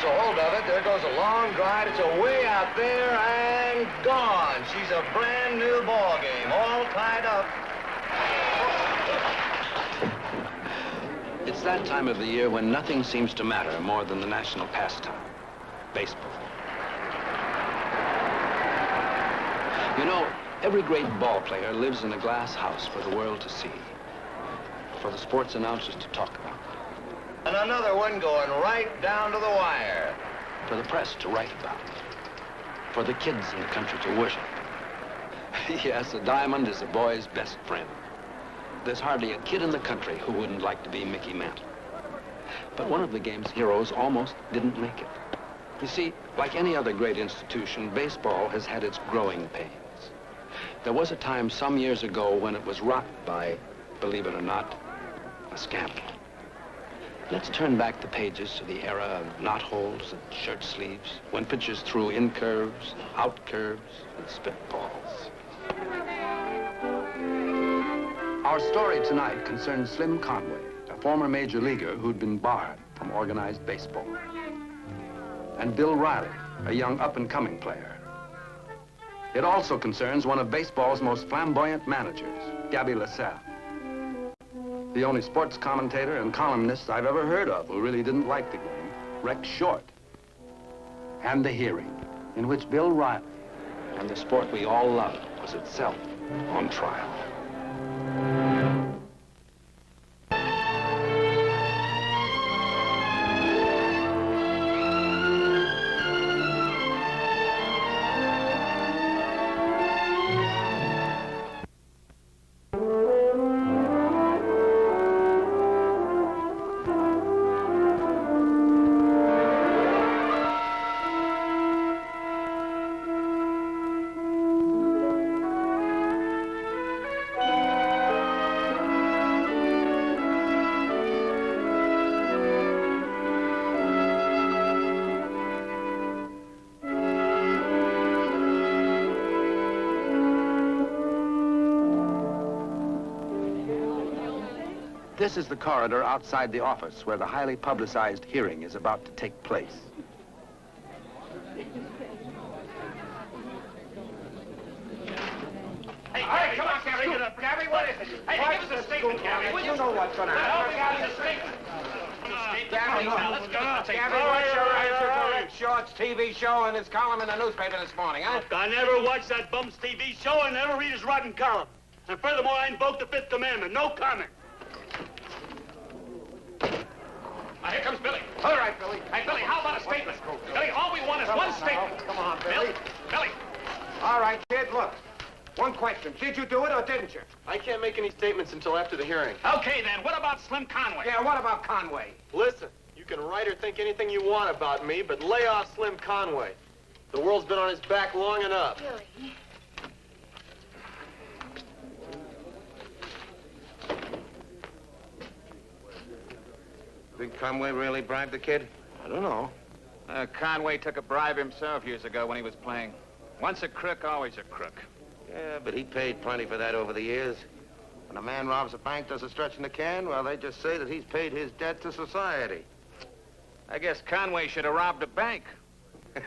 a hold of it. There goes a long drive. It's away out there and gone. She's a brand new ball game, all tied up. It's that time of the year when nothing seems to matter more than the national pastime, baseball. You know, every great ball player lives in a glass house for the world to see, for the sports announcers to talk about. And another one going right down to the wire. For the press to write about, for the kids in the country to worship. Yes, a diamond is a boy's best friend. There's hardly a kid in the country who wouldn't like to be Mickey Mantle. But one of the game's heroes almost didn't make it. You see, like any other great institution, baseball has had its growing pains. There was a time some years ago when it was rocked by, believe it or not, a scandal. Let's turn back the pages to the era of knot holes and shirt sleeves, when pitchers threw in curves, out curves, and spitballs. Our story tonight concerns Slim Conway, a former major leaguer who'd been barred from organized baseball, and Bill Riley, a young up-and-coming player. It also concerns one of baseball's most flamboyant managers, Gabby LaSalle, the only sports commentator and columnist I've ever heard of who really didn't like the game, Rex Short. And the hearing, in which Bill Riley and the sport we all love was itself on trial. This is the corridor outside the office where the highly publicized hearing is about to take place. Hey, come on, Gabby. Gabby, what is it? Hey, give us a statement, Gabby. You know what's going to happen. Give us a statement. Gabby, let's go. Gabby, what's your answer to Rex Short's TV show and his column in the newspaper this morning, huh? Look, I never watched that bum's TV show and never read his rotten column. And furthermore, I invoke the Fifth Commandment. No comment. Here comes Billy. All right, Billy. Hey, Billy, how about a statement? Billy, all we want is one statement. Come on, Billy. Billy. All right, kid, look. One question. Did you do it or didn't you? I can't make any statements until after the hearing. Okay, then. What about Slim Conway? Yeah, what about Conway? Listen, you can write or think anything you want about me, but lay off Slim Conway. The world's been on his back long enough. Billy. Think Conway really bribed the kid? I don't know. Conway took a bribe himself years ago when he was playing. Once a crook, always a crook. Yeah, but he paid plenty for that over the years. When a man robs a bank, does a stretch in the can, well, they just say that he's paid his debt to society. I guess Conway should have robbed a bank. God,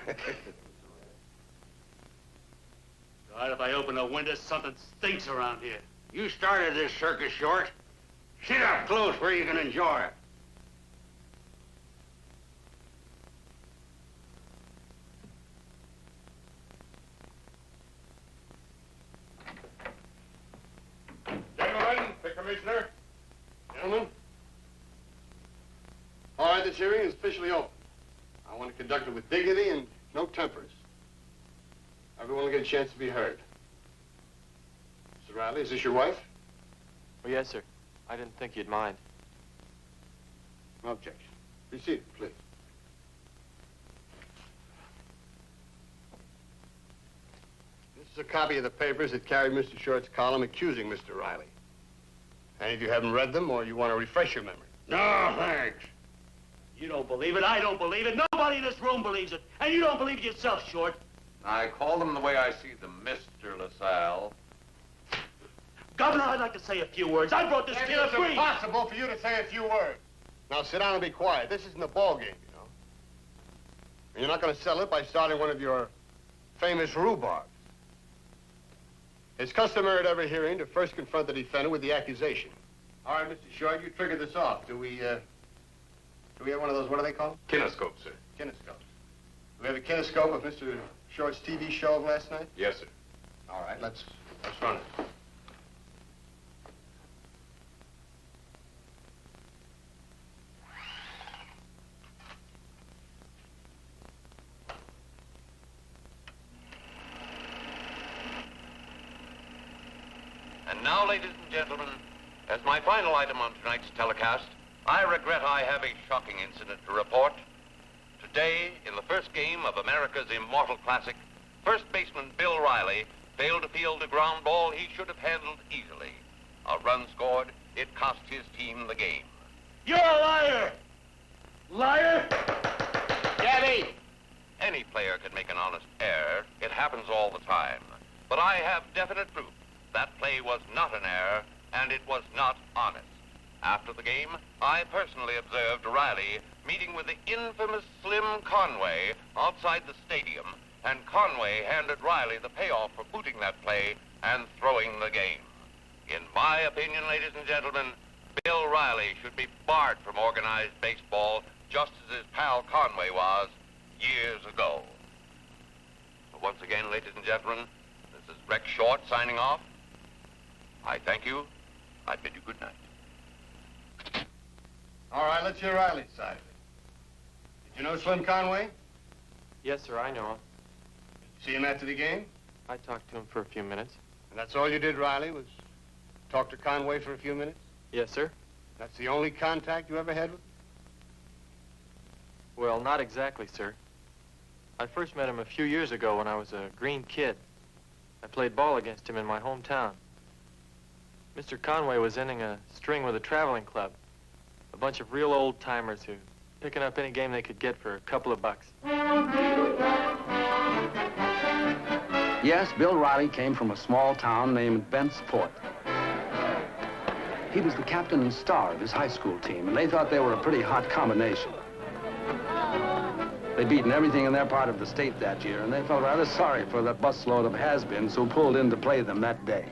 if I open a window, something stinks around here. You started this circus, Short. Sit up close where you can enjoy it. Gentlemen, the commissioner. Gentlemen. All right, this hearing is officially open. I want to conduct it with dignity and no tempers. Everyone will get a chance to be heard. Mr. Riley, is this your wife? Oh, yes, sir. I didn't think you'd mind. No objection. Be seated, please. This is a copy of the papers that carry Mr. Short's column accusing Mr. Riley. Any of you haven't read them or you want to refresh your memory? No, thanks. You don't believe it, I don't believe it, nobody in this room believes it, and you don't believe it yourself, Short. I call them the way I see them, Mr. LaSalle. Governor, I'd like to say a few words. I brought this kid a free. It's impossible for you to say a few words. Now sit down and be quiet. This isn't a ball game, you know. And you're not going to settle it by starting one of your famous rhubarbs. It's customary at every hearing to first confront the defendant with the accusation. All right, Mr. Short, you trigger this off. Do we have one of those, what are they called? Kinescope, sir. Kinescopes. Do we have a kinescope of Mr. Short's TV show of last night? Yes, sir. All right, let's run it. And now, ladies and gentlemen, as my final item on tonight's telecast, I regret I have a shocking incident to report. Today, in the first game of America's immortal classic, first baseman Bill Riley failed to field a ground ball he should have handled easily. A run scored, it cost his team the game. You're a liar! Liar! Gabby! Any player can make an honest error. It happens all the time. But I have definite proof that play was not an error, and it was not honest. After the game, I personally observed Riley meeting with the infamous Slim Conway outside the stadium, and Conway handed Riley the payoff for booting that play and throwing the game. In my opinion, ladies and gentlemen, Bill Riley should be barred from organized baseball just as his pal Conway was years ago. But once again, ladies and gentlemen, this is Rex Short signing off. I thank you. I bid you good night. All right, let's hear Riley's side of it. Did you know Slim Conway? Yes, sir, I know him. See him after the game? I talked to him for a few minutes. And that's all you did, Riley, was talk to Conway for a few minutes? Yes, sir. That's the only contact you ever had with him? Well, not exactly, sir. I first met him a few years ago when I was a green kid. I played ball against him in my hometown. Mr. Conway was ending a string with a traveling club. A bunch of real old-timers who picking up any game they could get for a couple of bucks. Yes, Bill Riley came from a small town named Bentsport. He was the captain and star of his high school team, and they thought they were a pretty hot combination. They'd beaten everything in their part of the state that year, and they felt rather sorry for the busload of has-beens who pulled in to play them that day.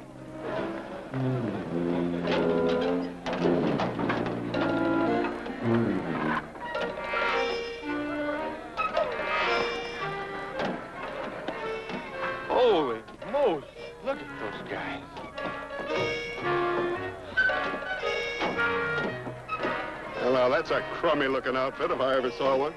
Holy Moses, look at those guys. Well, that's a crummy-looking outfit if I ever saw one.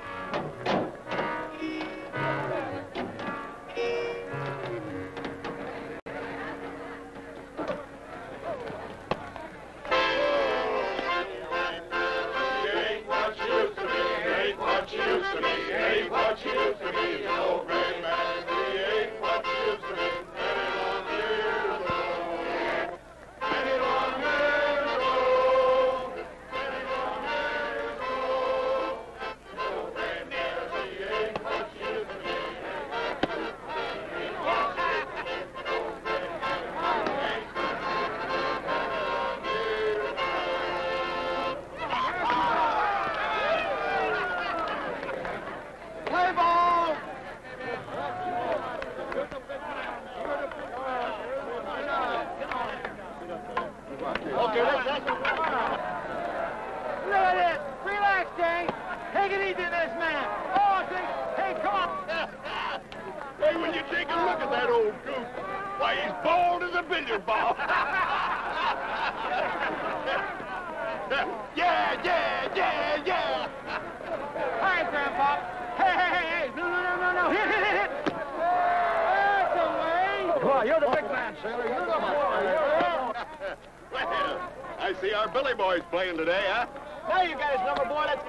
I see our Billy boy's playing today, huh? Now you got his number, boy. Let's...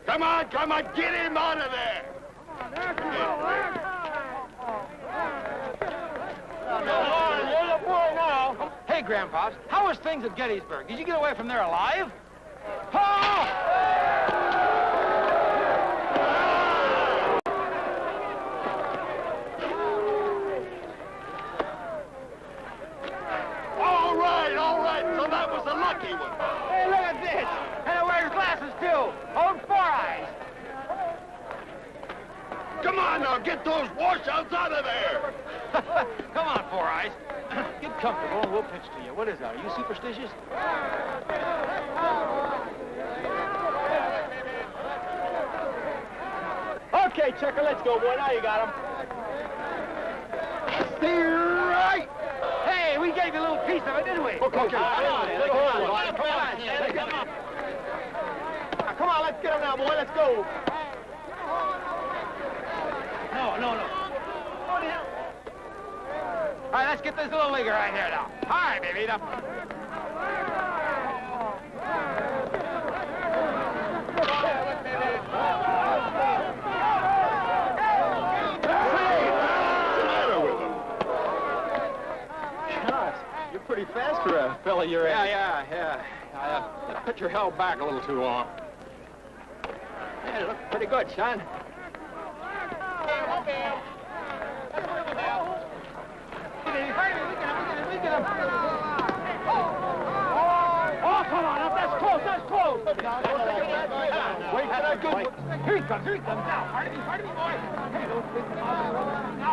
Come on, get him out of there! Hey, Grandpa, how was things at Gettysburg? Did you get away from there alive? Oh! All right, so that was a lucky one. Hey, look at this. And he wears glasses, too. Hold 4 eyes. Now get those washouts out of there! Come on, Four Eyes. Get comfortable and we'll pitch to you. What is that? Are you superstitious? Okay, Checker, let's go, boy. Now you got him. Steer right! Hey, we gave you a little piece of it, didn't we? Okay. Come on, let's get him now, boy. Let's go. No. All right, let's get this little leaguer right here now. All right, baby. Up. You're pretty fast for a fella your age. Yeah. The pitcher held back a little too long. Yeah, it looked pretty good, son. Oh, come on up. That's close. Wait for that good one. Here he comes now. Pardon me, boy. No.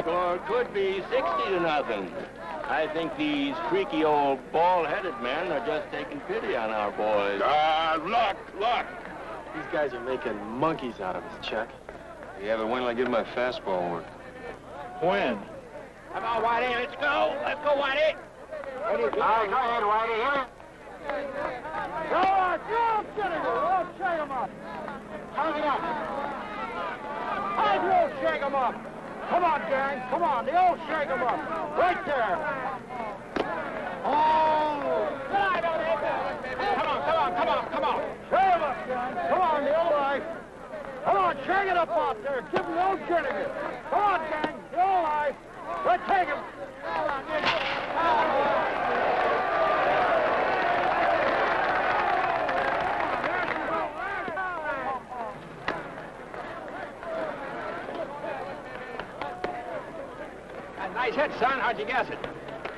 Score could be 60-0. I think these creaky old bald-headed men are just taking pity on our boys. Luck! These guys are making monkeys out of us, Chuck. Yeah, but when will I get my fastball work? When? Come on, Whitey, let's go. Let's go, Whitey. Ready? All right, go ahead, Whitey. Here. Go on, get him. Oh, shake him up. Hurry up. How'd you old shake him up? Come on, gang. Come on, the old shake him up. Right there. Oh. Come on. Shake him up, gang. Come on, the old life. Come on, shake it up out there. Give him the old gentleman. Come on, gang. The old life. Let's take him. Nice hit, son. How'd you guess it?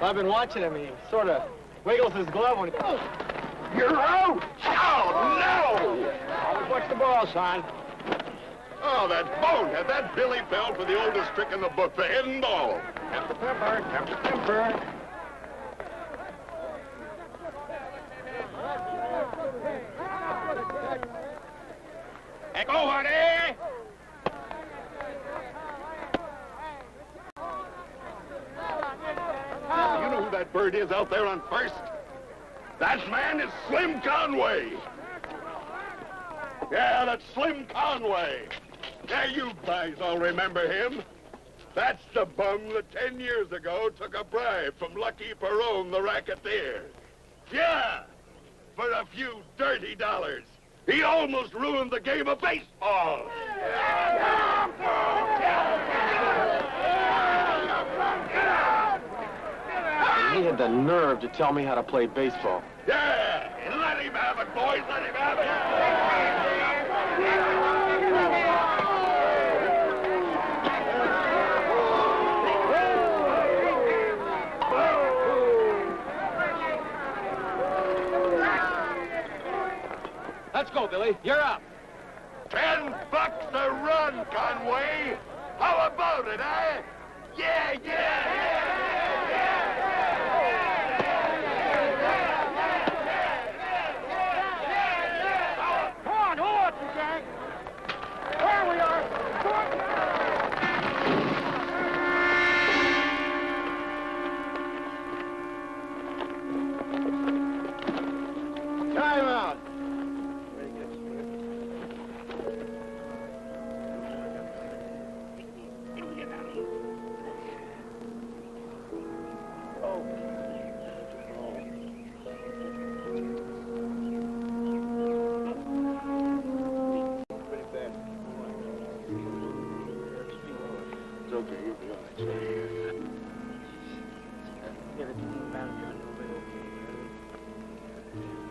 Well, I've been watching him. He sort of wiggles his glove when he... You're out! Oh, no! Always watch the ball, son. Oh, that bonehead. That Billy fell for the oldest trick in the book, the hidden ball. Temper. Hey, go, Hardy! You know who that bird is out there on first? That man is Slim Conway. Yeah, that's Slim Conway. Yeah, you guys all remember him. That's the bum that 10 years ago took a bribe from Lucky Perone, the racketeer. Yeah, for a few dirty dollars. He almost ruined the game of baseball. He had the nerve to tell me how to play baseball. Yeah, let him have it, boys, let him have it. Let's go, Billy. You're up. $10 a run, Conway. How about it, eh? Yeah. Come on, hold on, gang. There we are. Time out.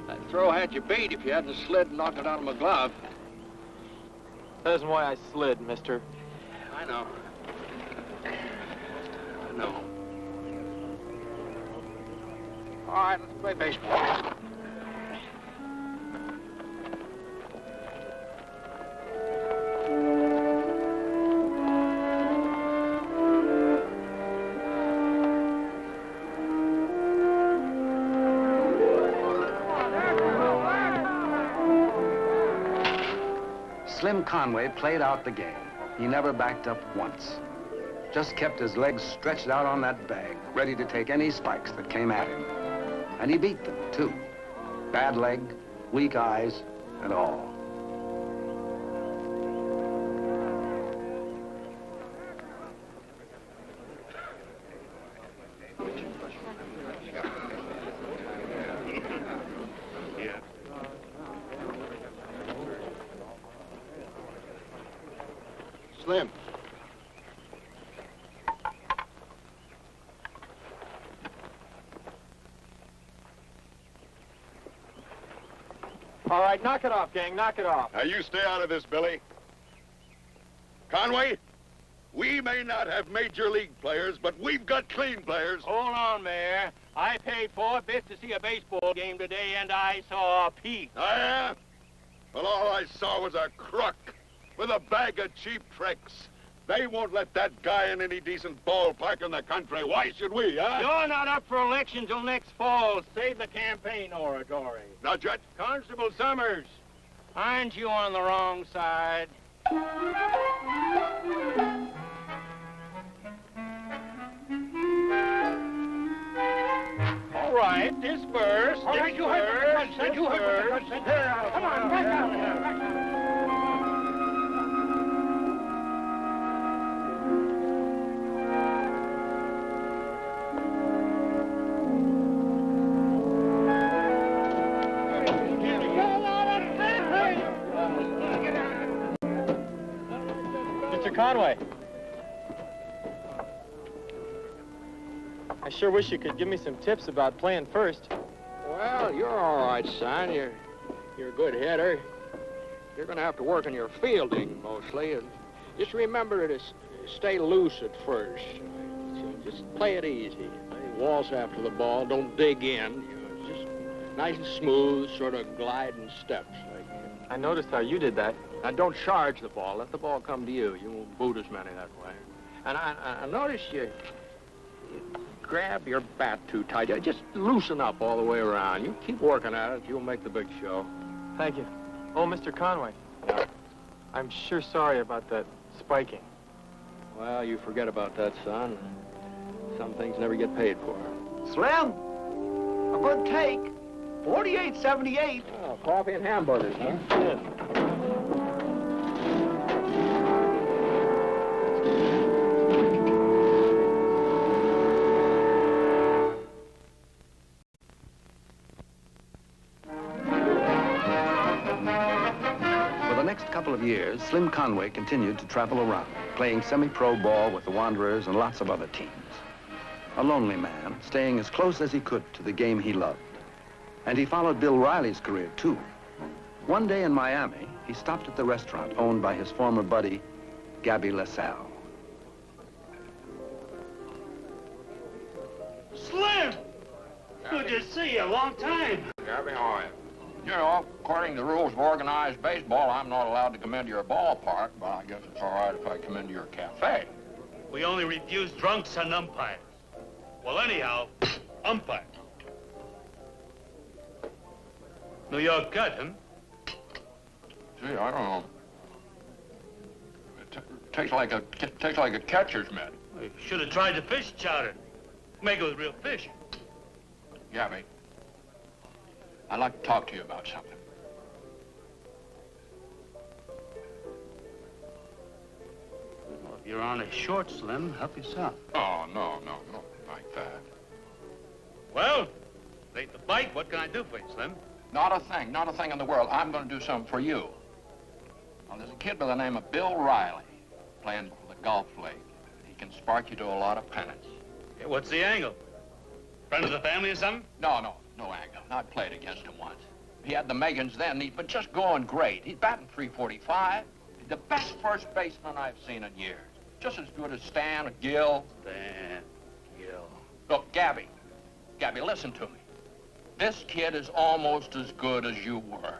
I'd throw had you bait if you hadn't slid and knocked it out of my glove. That isn't why I slid, mister. I know. I know. All right, let's play baseball. Slim Conway played out the game. He never backed up once. Just kept his legs stretched out on that bag, ready to take any spikes that came at him. And he beat them, too. Bad leg, weak eyes, and all. Slim. All right, knock it off, gang, knock it off. Now, you stay out of this, Billy. Conway, we may not have major league players, but we've got clean players. Hold on, Mayor. I paid 4 bits to see a baseball game today, and I saw a peak. Oh, yeah? Well, all I saw was a crook with a bag of cheap tricks. They won't let that guy in any decent ballpark in the country. Why should we, huh? You're not up for election till next fall. Save the campaign oratory. Now, Judge. Constable Summers, aren't you on the wrong side? All right, disperse. All right, you heard the consent. You heard the consent. Come on, back out here. Back out. Mr. Conway. I sure wish you could give me some tips about playing first. Well, you're all right, son. You're a good hitter. You're going to have to work on your fielding, mostly. And just remember to stay loose at first. Just play it easy. Waltz after the ball. Don't dig in. Just nice and smooth, sort of gliding steps. I noticed how you did that. And don't charge the ball. Let the ball come to you. You won't boot as many that way. And I notice you grab your bat too tight. Just loosen up all the way around. You keep working at it. You'll make the big show. Thank you. Oh, Mr. Conway. Yeah. I'm sure sorry about that spiking. Well, you forget about that, son. Some things never get paid for. Slim, a good take. 48.78. Oh, coffee and hamburgers, huh? Yeah. For the next couple of years, Slim Conway continued to travel around, playing semi-pro ball with the Wanderers and lots of other teams. A lonely man, staying as close as he could to the game he loved. And he followed Bill Riley's career, too. One day in Miami, he stopped at the restaurant owned by his former buddy, Gabby LaSalle. Slim! Good to see you. Long time. Gabby, how are you? You know, according to the rules of organized baseball, I'm not allowed to come into your ballpark, but I guess it's all right if I come into your cafe. We only refuse drunks and umpires. Well, anyhow, umpire. New York cut, huh? Gee, I don't know. It tastes like a catcher's mitt. Well, you should have tried the fish chowder. Make it with real fish. Gabby, I'd like to talk to you about something. Well, if you're on a short, Slim, help yourself. Oh, no, like that. Well, late the bite. What can I do for you, Slim? Not a thing in the world. I'm going to do something for you. Now, there's a kid by the name of Bill Riley playing for the golf league. He can spark you to a lot of pennants. Yeah, what's the angle? Friend of the family or something? No angle. I played against him once. He had the makings then, but just going great. He's batting .345. The best first baseman I've seen in years. Just as good as Stan or Gill. Stan, Gill. Look, Gabby, listen to me. This kid is almost as good as you were.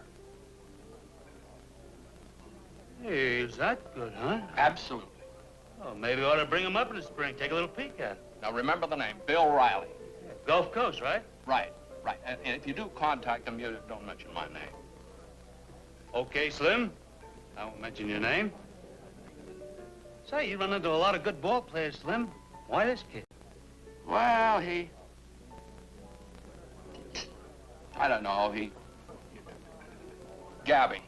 Hey, is that good, huh? Absolutely. Oh, maybe we ought to bring him up in the spring, take a little peek at him. Now, remember the name, Bill Riley. Yeah, Gulf Coast, right? Right. And if you do contact him, you don't mention my name. Okay, Slim. I won't mention your name. Say, you run into a lot of good ball players, Slim. Why this kid? Well, I don't know, Gabby,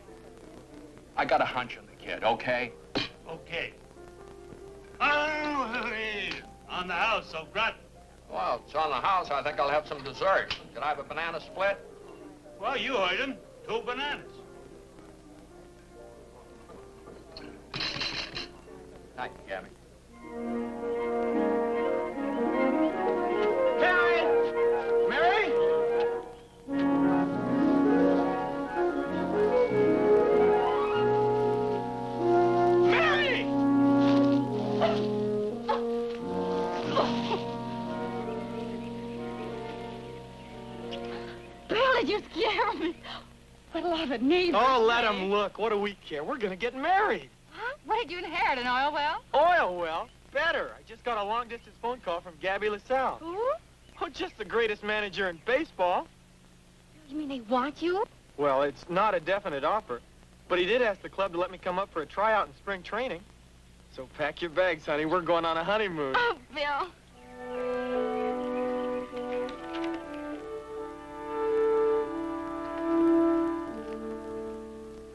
I got a hunch on the kid, okay? Okay. Oh, hey, on the house, so Grut. Well, it's on the house. I think I'll have some dessert. Can I have a banana split? Well, you heard him. 2 bananas. Thank you, Gabby. Mary! Mary! Mary! Bill, did you scare me? What a lot of neighbors. Oh, let him look. What do we care? We're gonna get married. Huh? What did you inherit, an oil well? Oil well? Better. I just got a long-distance phone call from Gabby LaSalle. Who? Oh, just the greatest manager in baseball. You mean they want you? Well, it's not a definite offer, but he did ask the club to let me come up for a tryout in spring training. So pack your bags, honey. We're going on a honeymoon. Oh, Bill.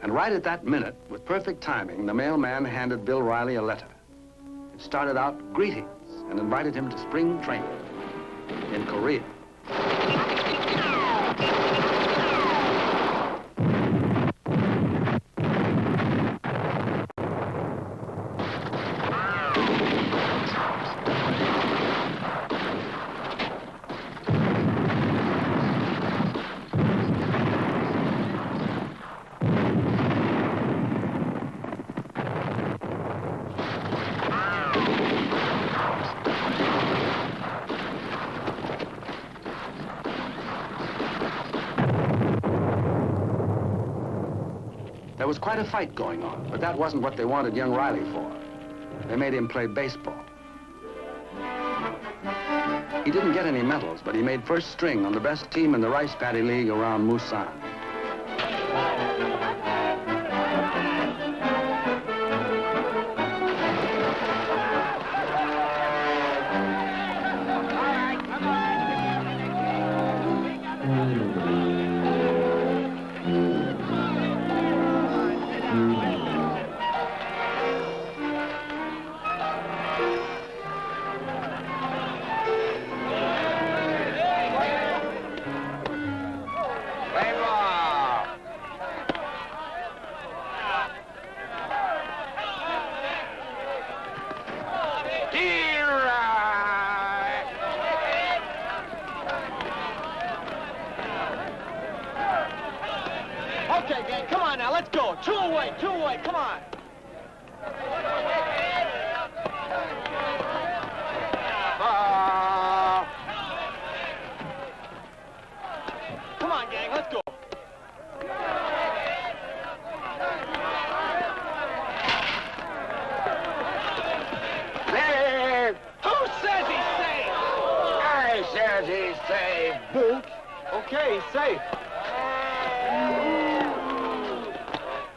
And right at that minute, with perfect timing, the mailman handed Bill Riley a letter. It started out greetings and invited him to spring training in Korea. There was quite a fight going on, but that wasn't what they wanted young Riley for. They made him play baseball. He didn't get any medals, but he made first string on the best team in the Rice Paddy League around Musan. Okay, gang, come on now, let's go. Two away, come on. Come on, gang, let's go. Who says he's safe? I says he's safe, boot. Okay, he's safe.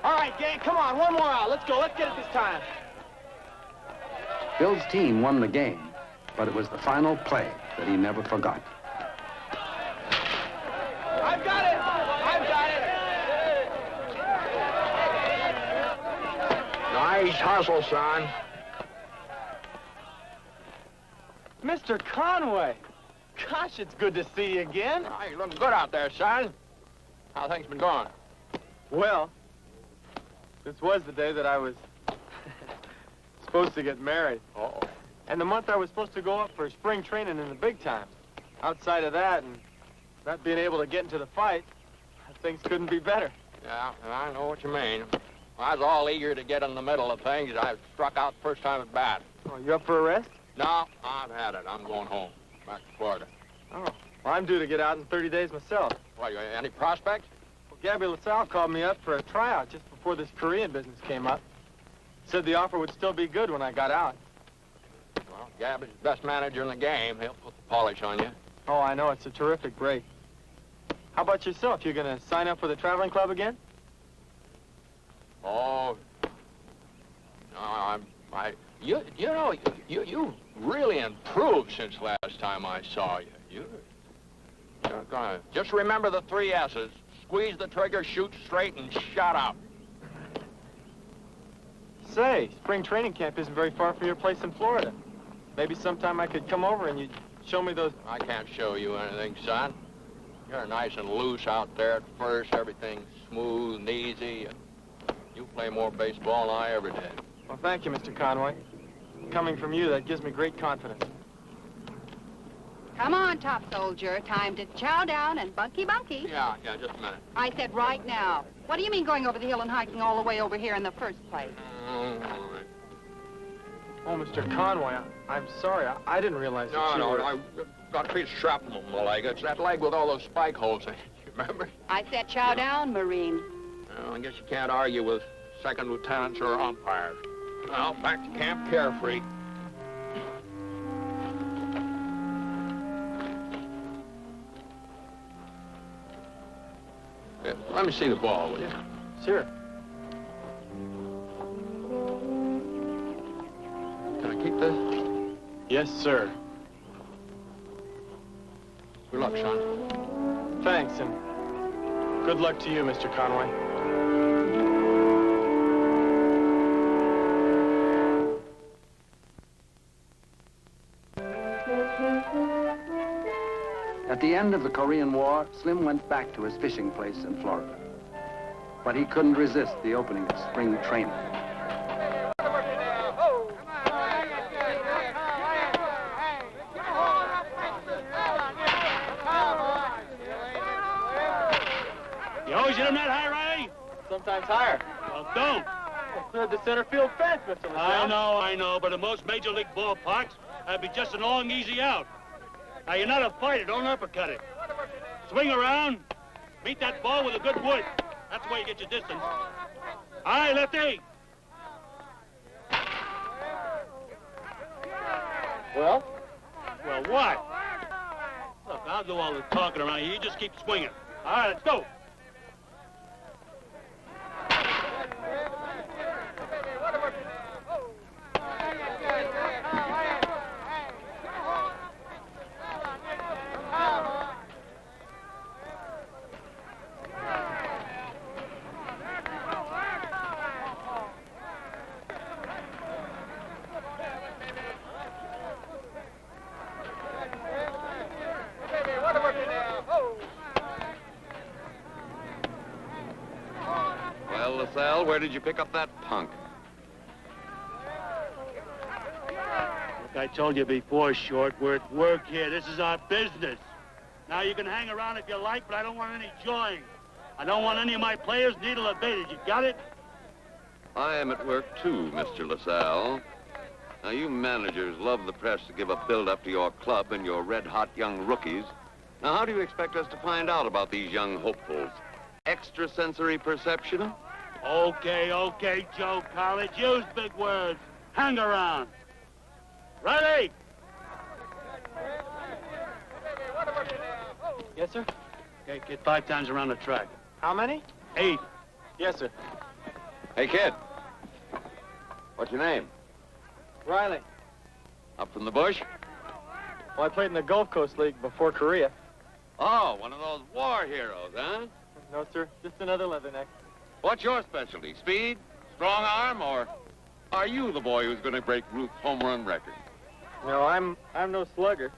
All right, gang, come on, one more out. Let's go, let's get it this time. Bill's team won the game, but it was the final play that he never forgot. I've got it! I've got it! Nice hustle, son. Mr. Conway! Gosh, it's good to see you again. Oh, you look good out there, son. How things been going? Well, this was the day that I was supposed to get married. Uh-oh. And the month I was supposed to go up for spring training in the big time. Outside of that and not being able to get into the fight, things couldn't be better. Yeah, I know what you mean. I was all eager to get in the middle of things. I struck out the first time at bat. Oh, you up for a rest? No, I've had it. I'm going home, back to Florida. Oh, well, I'm due to get out in 30 days myself. What, any prospects? Well, Gabby LaSalle called me up for a tryout just before this Korean business came up. Said the offer would still be good when I got out. Well, Gabby's the best manager in the game. He'll put the polish on you. Oh, I know. It's a terrific break. How about yourself? You gonna sign up for the traveling club again? Oh, no, you really improved since last time I saw you. You're gonna just remember the 3 S's. Squeeze the trigger, shoot straight, and shut up. Say, spring training camp isn't very far from your place in Florida. Maybe sometime I could come over and you'd show me those... I can't show you anything, son. You're nice and loose out there at first. Everything's smooth and easy. You play more baseball than I ever did. Well, thank you, Mr. Conway. Coming from you, that gives me great confidence. Come on, top soldier. Time to chow down and bunky. Yeah, just a minute. I said right now. What do you mean going over the hill and hiking all the way over here in the first place? All right. Oh, Mr. Conway, I'm sorry. I didn't realize that you were... I got a piece of shrapnel in my leg. It's that leg with all those spike holes in it. You remember? I said chow down, Marine. Well, I guess you can't argue with second lieutenants or umpires. Well, back to camp carefree. Yeah, let me see the ball, will you? Sure. Can I keep this? Yes, sir. Good luck, son. Thanks, and good luck to you, Mr. Conway. At the end of the Korean War, Slim went back to his fishing place in Florida. But he couldn't resist the opening of spring training. You always hit him that high, Riley? Sometimes higher. Well, don't. Cleared the center field fence, Mr. LaSalle. I know, but in most major league ballparks, that'd be just an long, easy out. Now, you're not a fighter. Don't uppercut it. Swing around. Meet that ball with a good wood. That's the way you get your distance. All right, lefty. Well? Well, what? Look, I'll do all the talking around here. You just keep swinging. All right, let's go. Well, LaSalle, where did you pick up that punk? Look, I told you before, Short, we're at work here. This is our business. Now, you can hang around if you like, but I don't want any jawing. I don't want any of my players needle or baited. You got it? I am at work, too, Mr. LaSalle. Now, you managers love the press to give a build-up to your club and your red-hot young rookies. Now, how do you expect us to find out about these young hopefuls? Extrasensory perception? Okay, Joe College. Use big words. Hang around. Ready? Yes, sir? Okay, kid, 5 times around the track. How many? 8. Yes, sir. Hey, kid. What's your name? Riley. Up from the bush? Well, I played in the Gulf Coast League before Korea. Oh, one of those war heroes, huh? No, sir. Just another leatherneck. What's your specialty? Speed? Strong arm? Or are you the boy who's going to break Ruth's home run record? No, I'm no slugger.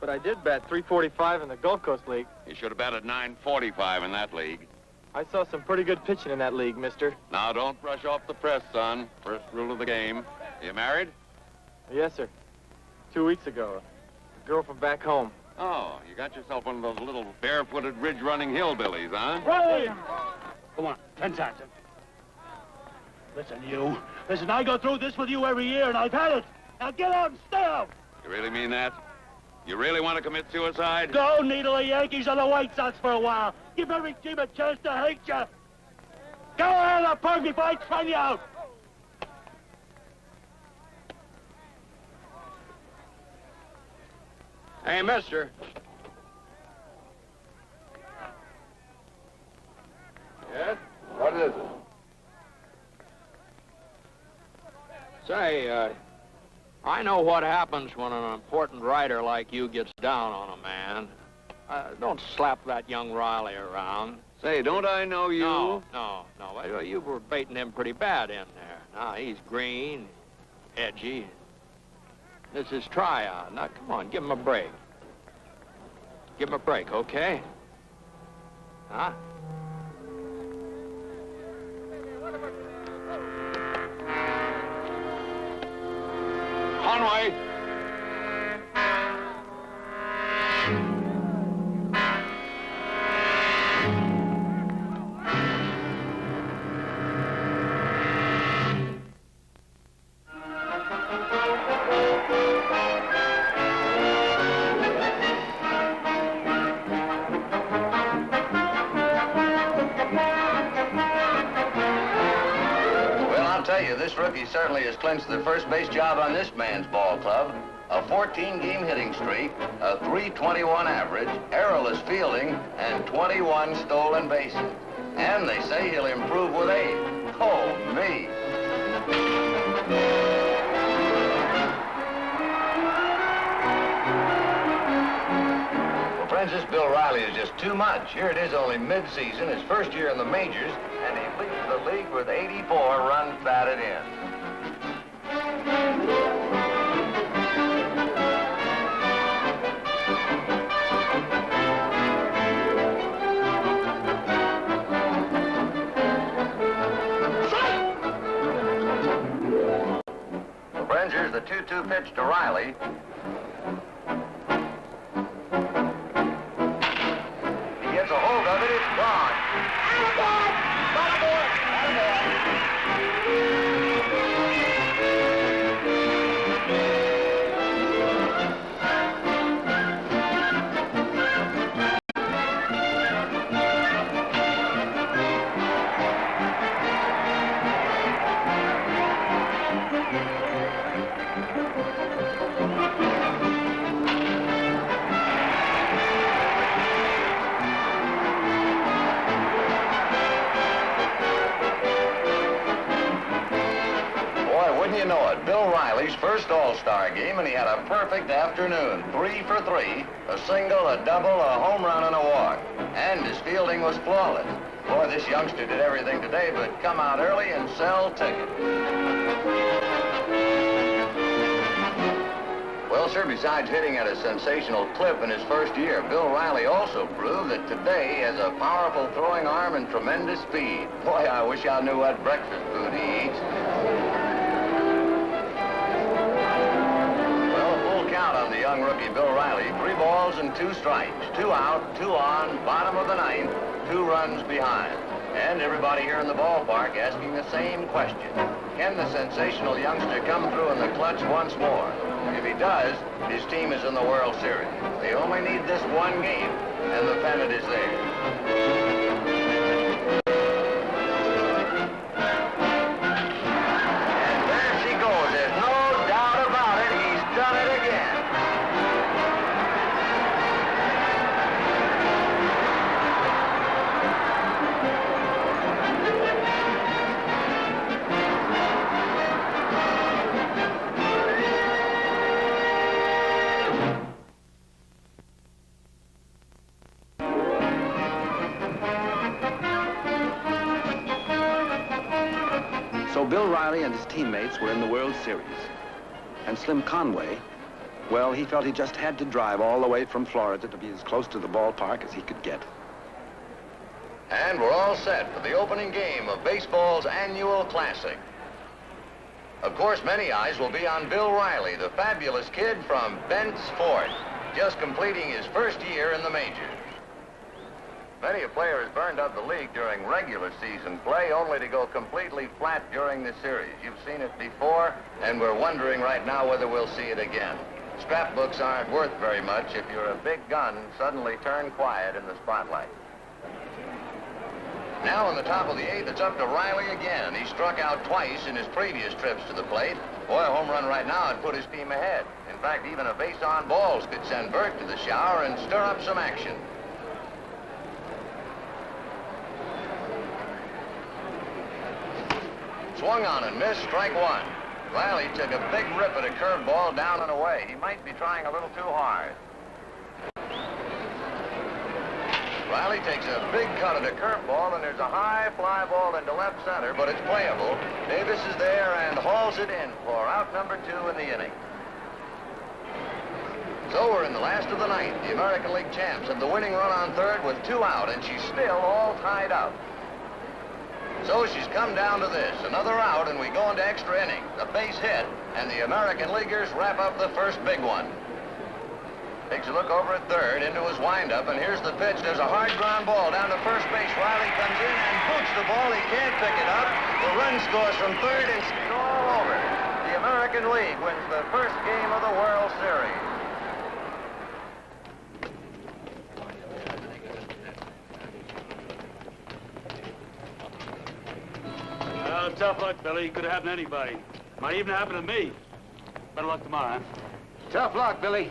But I did bat .345 in the Gulf Coast League. You should have batted .945 in that league. I saw some pretty good pitching in that league, mister. Now, don't brush off the press, son. First rule of the game. You married? Yes, sir. 2 weeks ago. A girl from back home. Oh, you got yourself one of those little barefooted ridge-running hillbillies, huh? Riley! Come on, 10 times. Listen, you. Listen, I go through this with you every year, and I've had it. Now get out and stay out. You really mean that? You really want to commit suicide? Go needle the Yankees or the White Sox for a while. Give every team a chance to hate you. Go ahead, I'll punk if I turn you out. Hey, mister. Yes? What is it? Say, I know what happens when an important writer like you gets down on a man. Don't slap that young Riley around. Say, don't I know you? No. You were baiting him pretty bad in there. Now, he's green, edgy. This is tryout. Now, come on, give him a break. Give him a break, okay? Huh? Conway! This rookie certainly has clinched the first base job on this man's ball club. A 14-game hitting streak, a .321 average, errorless fielding, and 21 stolen bases. And they say he'll improve with age. Oh, me. Well, friends, this Bill Riley is just too much. Here it is only mid-season, his first year in the majors, and he leads the league with 84 runs batted in. Well, friends, here's the 2-2 pitch to Riley. He gets a hold of it, it's gone. You know it, Bill Riley's first All-Star game, and he had a perfect afternoon. 3 for 3, a single, a double, a home run, and a walk. And his fielding was flawless. Boy, this youngster did everything today but come out early and sell tickets. Well, sir, besides hitting at a sensational clip in his first year, Bill Riley also proved that today he has a powerful throwing arm and tremendous speed. Boy, I wish I knew what breakfast food he eats. Count on the young rookie Bill Riley. 3 balls and 2 strikes. 2 out, 2 on, bottom of the 9th, 2 runs behind. And everybody here in the ballpark asking the same question. Can the sensational youngster come through in the clutch once more? If he does, his team is in the World Series. They only need this one game, and the pennant is theirs. So Bill Riley and his teammates were in the World Series. And Slim Conway, well, he felt he just had to drive all the way from Florida to be as close to the ballpark as he could get. And we're all set for the opening game of baseball's annual classic. Of course, many eyes will be on Bill Riley, the fabulous kid from Bent's Fort, just completing his first year in the majors. Many a player has burned up the league during regular season play only to go completely flat during the series. You've seen it before, and we're wondering right now whether we'll see it again. Scrapbooks aren't worth very much if you're a big gun suddenly turn quiet in the spotlight. Now in the top of the eighth, it's up to Riley again. He struck out twice in his previous trips to the plate. Boy, a home run right now would put his team ahead. In fact, even a base on balls could send Bert to the shower and stir up some action. Swung on and missed, strike one. Riley took a big rip at a curveball down and away. He might be trying a little too hard. Riley takes a big cut at a curveball, and there's a high fly ball into left center, but it's playable. Davis is there and hauls it in for out number 2 in the inning. So we're in the last of the ninth. The American League champs have the winning run on third with 2 out, and she's still all tied up. So she's come down to this. Another out, and we go into extra innings. A base hit, and the American Leaguers wrap up the first big one. Takes a look over at third, into his windup, and here's the pitch. There's a hard ground ball down to first base. Riley comes in and boots the ball. He can't pick it up. The run scores from third, and it's all over. The American League wins the first game of the World Series. Well, tough luck, Billy. Could have happened to anybody. Might even happen to me. Better luck tomorrow, huh? Tough luck, Billy.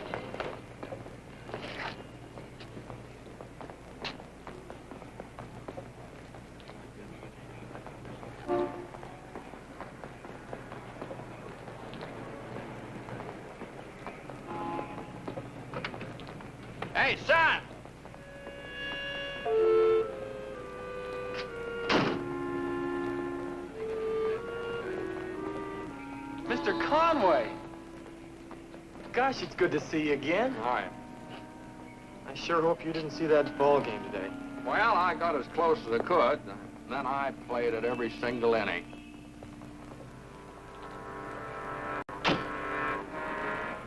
Hey, son! Mr. Conway! Gosh, it's good to see you again. Hi. I sure hope you didn't see that ball game today. Well, I got as close as I could. Then I played it every single inning.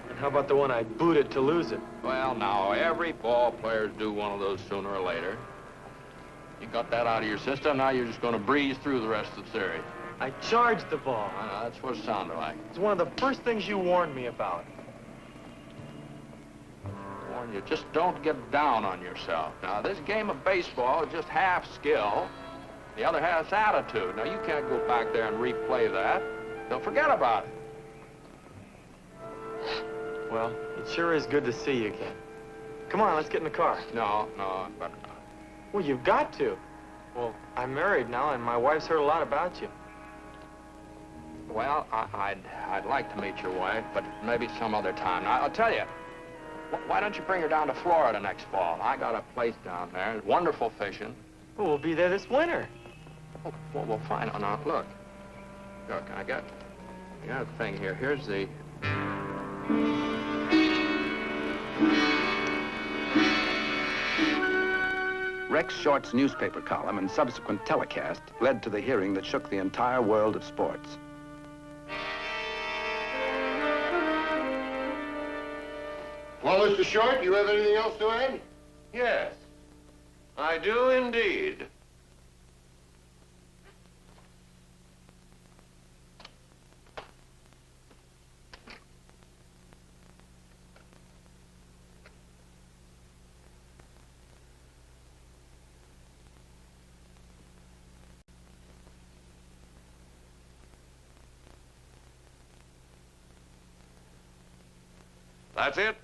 And how about the one I booted to lose it? Well, now, every ball player's do one of those sooner or later. You got that out of your system, now you're just going to breeze through the rest of the series. I charged the ball. I know, that's what it sounded like. It's one of the first things you warned me about. Warn you, just don't get down on yourself. Now, this game of baseball is just half skill. The other half's attitude. Now, you can't go back there and replay that. Don't forget about it. Well, it sure is good to see you again. Come on, let's get in the car. No, I better not. Well, you've got to. Well, I'm married now, and my wife's heard a lot about you. Well, I'd like to meet your wife, but maybe some other time. Now, I'll tell you, why don't you bring her down to Florida next fall? I got a place down there, wonderful fishing. Well, we'll be there this winter. Oh, well, we'll find out. Now, look, I got a thing here. Here's the... Rex Short's newspaper column and subsequent telecast led to the hearing that shook the entire world of sports. Well, Mr. Short, you have anything else to add? Yes, I do indeed. That's it.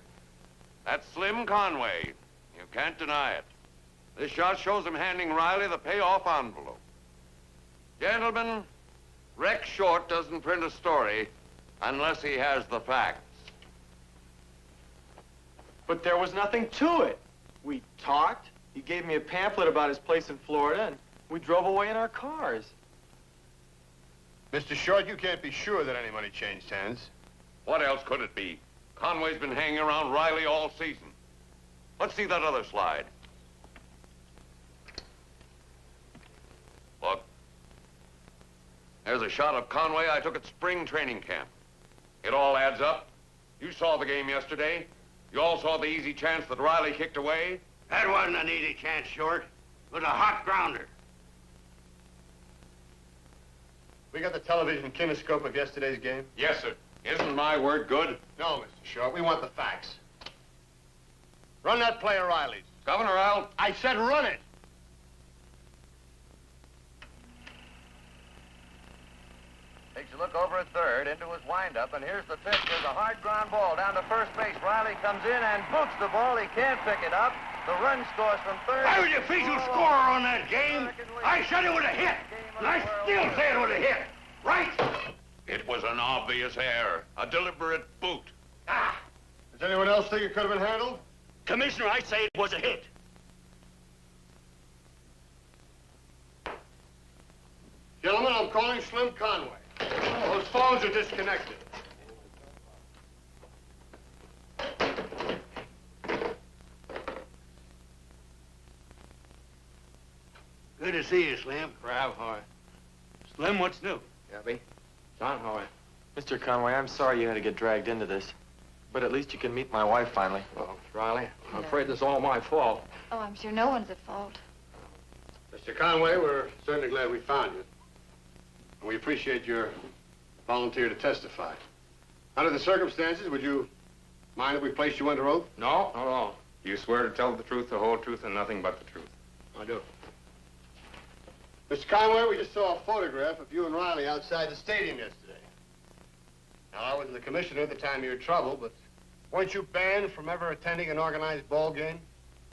That's Slim Conway. You can't deny it. This shot shows him handing Riley the payoff envelope. Gentlemen, Rex Short doesn't print a story unless he has the facts. But there was nothing to it. We talked. He gave me a pamphlet about his place in Florida, and we drove away in our cars. Mr. Short, you can't be sure that any money changed hands. What else could it be? Conway's been hanging around Riley all season. Let's see that other slide. Look. There's a shot of Conway I took at spring training camp. It all adds up. You saw the game yesterday. You all saw the easy chance that Riley kicked away. That wasn't an easy chance, Short. was a hot grounder. We got the television kinescope of yesterday's game? Yes, sir. Isn't my word good? No, Mr. Short. We want the facts. Run that play, O'Reilly's. Governor, I'll... I said run it! Takes a look over at third, into his windup, and here's the pitch. There's a hard ground ball down to first base. Riley comes in and boots the ball. He can't pick it up. The run scores from third. I was the official scorer on that game. I said it was a hit, and I still say it was a hit. Right? It was an obvious error, a deliberate boot. Ah! Does anyone else think it could have been handled? Commissioner, I say it was a hit. Gentlemen, I'm calling Slim Conway. Those phones are disconnected. Good to see you, Slim. Rav, Hoy. Slim, what's new? Gabby. John Hoy. Mr. Conway, I'm sorry you had to get dragged into this. But at least you can meet my wife finally. Oh, Riley, I'm afraid this is all my fault. Oh, I'm sure no one's at fault. Mr. Conway, we're certainly glad we found you. And we appreciate your volunteer to testify. Under the circumstances, would you mind if we placed you under oath? No, not at all. You swear to tell the truth, the whole truth, and nothing but the truth. I do. Mr. Conway, we just saw a photograph of you and Riley outside the stadium yesterday. Now, I wasn't the commissioner at the time of your trouble, but weren't you banned from ever attending an organized ball game?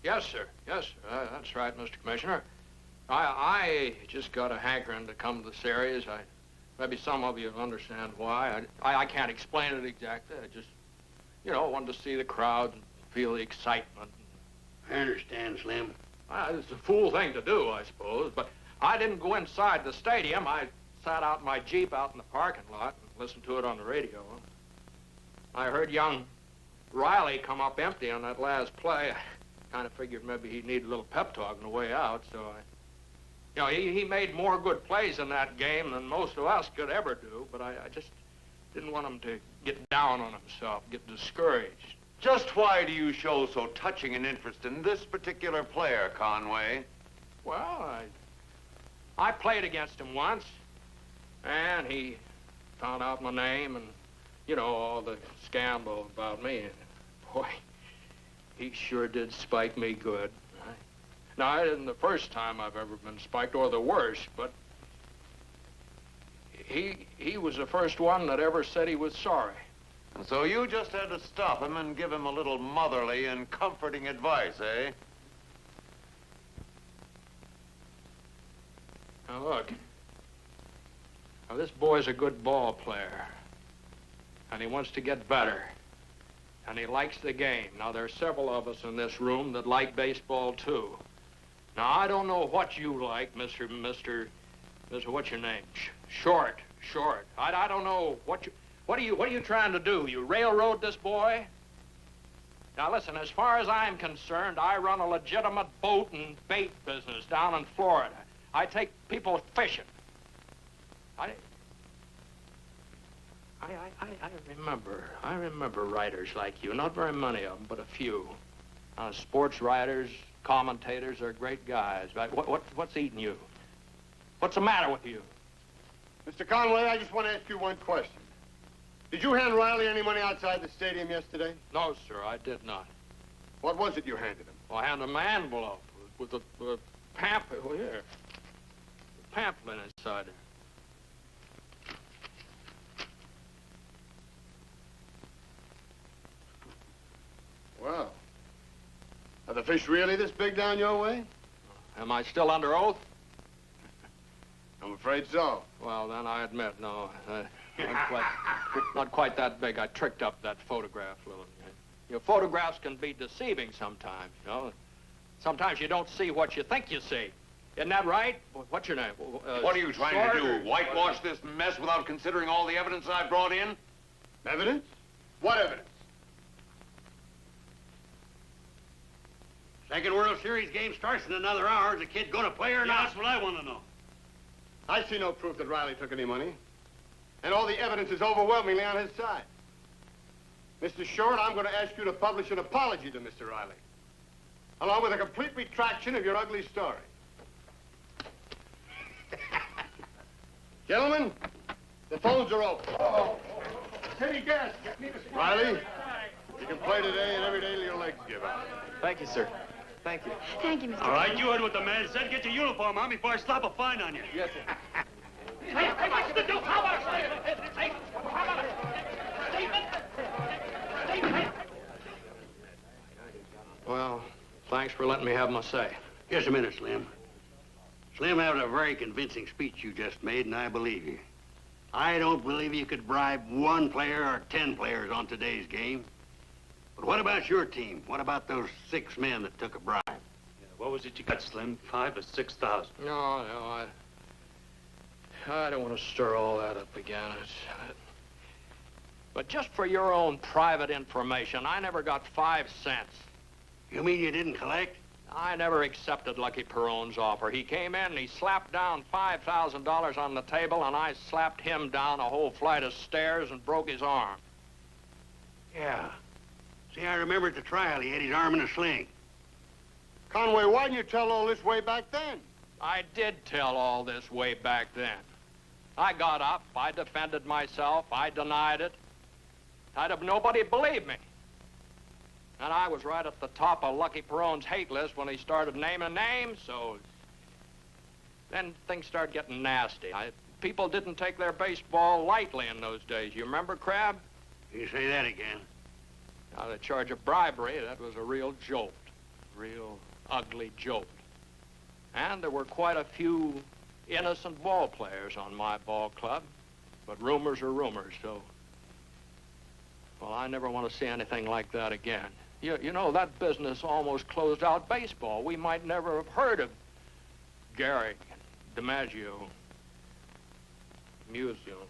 Yes, sir. Yes, sir. That's right, Mr. Commissioner. I just got a hankering to come to the series. Maybe some of you understand why. I can't explain it exactly. I just, you know, wanted to see the crowd and feel the excitement. I understand, Slim. It's a fool thing to do, I suppose, but I didn't go inside the stadium. I sat out in my Jeep out in the parking lot and listened to it on the radio. I heard young Riley come up empty on that last play. I kind of figured maybe he'd need a little pep talk on the way out, so you know, he made more good plays in that game than most of us could ever do, but I just didn't want him to get down on himself, get discouraged. Just why do you show so touching an interest in this particular player, Conway? Well, I played against him once, and he found out my name and, you know, all the scandal about me. And boy, he sure did spike me good. Now, it isn't the first time I've ever been spiked, or the worst, but he was the first one that ever said he was sorry. And so you just had to stop him and give him a little motherly and comforting advice, eh? Now, look. Now, this boy's a good ball player, and he wants to get better, and he likes the game. Now, there are several of us in this room that like baseball, too. Now, I don't know what you like, Mr. What's your name? Short. I don't know what are you trying to do? You railroad this boy? Now, listen, as far as I'm concerned, I run a legitimate boat and bait business down in Florida. I take people fishing. I remember writers like you. Not very many of them, but a few. Sports writers, commentators are great guys. What's eating you? What's the matter with you? Mr. Conway, I just want to ask you one question. Did you hand Riley any money outside the stadium yesterday? No, sir, I did not. What was it you handed him? Well, I handed him an envelope with a pamphlet. Well, here. A pamphlet inside it. Well, are the fish really this big down your way? Am I still under oath? I'm afraid so. Well, then I admit, no. Not quite that big. I tricked up that photograph a little. Your photographs can be deceiving sometimes, you know. Sometimes you don't see what you think you see. Isn't that right? What's your name? What are you trying to do? Whitewash this mess without considering all the evidence I brought in? Evidence? What evidence? Second World Series game starts in another hour. Is the kid going to play or not? That's what I want to know. I see no proof that Riley took any money. And all the evidence is overwhelmingly on his side. Mr. Short, I'm going to ask you to publish an apology to Mr. Riley, along with a complete retraction of your ugly story. Gentlemen, the phones are open. City gas. Riley, you can play today and every day till your legs give out. Thank you, sir. Thank you. Thank you, Mr. All right, you heard what the man said. Get your uniform on before I slap a fine on you. Yes, sir. Well, thanks for letting me have my say. Just a minute, Slim. Slim, that was a very convincing speech you just made, and I believe you. I don't believe you could bribe 1 player or 10 players on today's game. But what about your team? What about those 6 men that took a bribe? Yeah, what was it you got, Slim? 5 or 6,000? No, I don't want to stir all that up again. But just for your own private information, I never got 5 cents. You mean you didn't collect? I never accepted Lucky Perrone's offer. He came in and he slapped down $5,000 on the table, and I slapped him down a whole flight of stairs and broke his arm. Yeah. See, I remember at the trial he had his arm in a sling. Conway, why didn't you tell all this way back then? I did tell all this way back then. I got up, I defended myself, I denied it. I'd have nobody believed me. And I was right at the top of Lucky Perrone's hate list when he started naming names, so then things started getting nasty. People didn't take their baseball lightly in those days. You remember, Crab? You say that again. Now, the charge of bribery, that was a real jolt. Real ugly jolt. And there were quite a few innocent ball players on my ball club. But rumors are rumors, so... Well, I never want to see anything like that again. You know, that business almost closed out baseball. We might never have heard of Garrick, DiMaggio, Musial.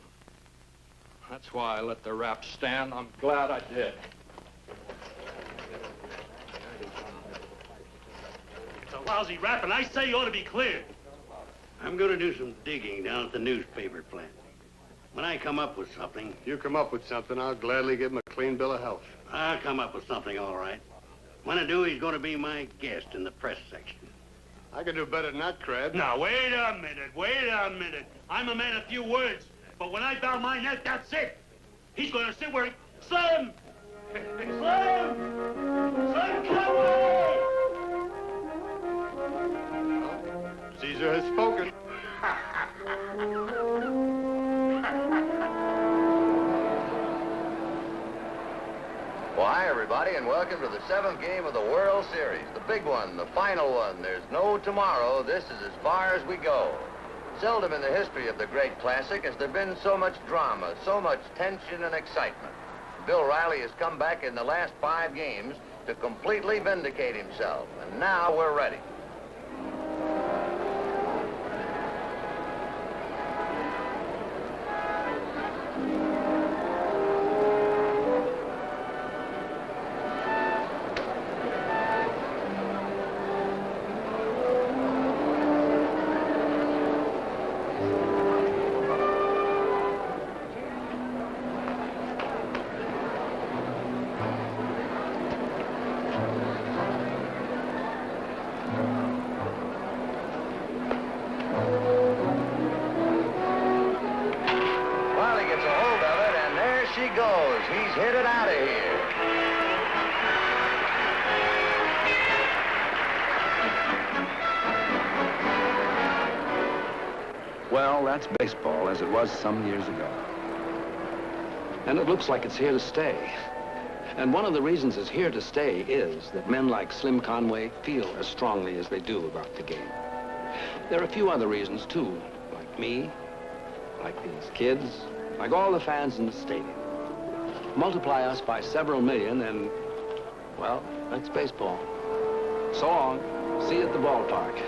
That's why I let the rap stand. I'm glad I did. It's a lousy rap, and I say you ought to be cleared. I'm going to do some digging down at the newspaper plant. When I come up with something... If you come up with something, I'll gladly give him a clean bill of health. I'll come up with something, all right. When I do, he's going to be my guest in the press section. I can do better than that, Crab. Now, wait a minute. I'm a man of few words, but when I bow my neck, that's it. He's going to sit where he... Slim! Slim! Slim Conway! Caesar has spoken. Why, everybody, and welcome to the 7th game of the World Series. The big one, the final one. There's no tomorrow. This is as far as we go. Seldom in the history of the great classic has there been so much drama, so much tension and excitement. Bill Riley has come back in the last 5 games to completely vindicate himself, and now we're ready. He's hit it out of here. Well, that's baseball as it was some years ago. And it looks like it's here to stay. And one of the reasons it's here to stay is that men like Slim Conway feel as strongly as they do about the game. There are a few other reasons, too, like me, like these kids, like all the fans in the stadium. Multiply us by several million and, well, that's baseball. So long. See you at the ballpark.